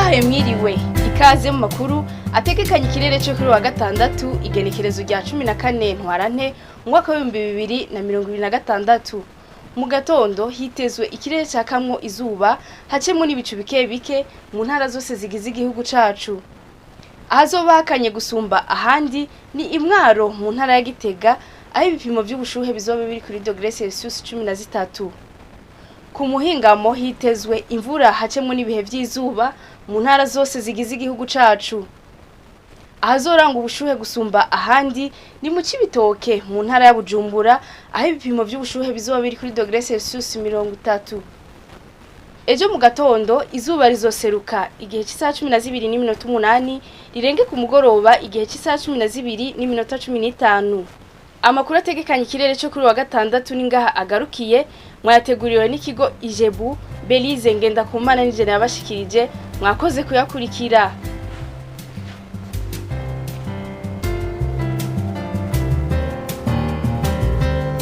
ndabahaye mwiriwe ikaze mu makuru atekekanye ikirere cyo kuri wa gatandatu igenekerezo rya 14 ntwarante umwaka wa 2026 mu gatondo hitezwe ikirere cyakamwo izuba hacemo n'ibicu bike bike mu ntara zose zigize igihugu cacu. Ahazobakanye gusumba ahandi ni Imwaro mu ntara ya Gitega aho ibipimo by'ubushuhe bizoba biri kuri °C 13. Ku muhingamo hitezwe imvura hacemo n'ibihe by'izuba mu ntara zose zigize igihugu cacu. Ahazoranga ubushuhe gusumba ahandi ni mu Cibitoke mu ntara ya Bujumbura aho ibipimo by'ubushuhe bizoba biri kuri °C 30. Ejo mu gatondo izuba rizoseruka igihe cy'isaha 12:08 rirenge ku mugoroba igihe cy'isaha 12:15. Amakuru ategekanye ikirere cyo kuri wa gatandatu ningaha agarukiye mwayateguriwe n'ikigo Ijebu Belize Ngendakumana n'ijene yabashikirije mwakoze kuyakurikira.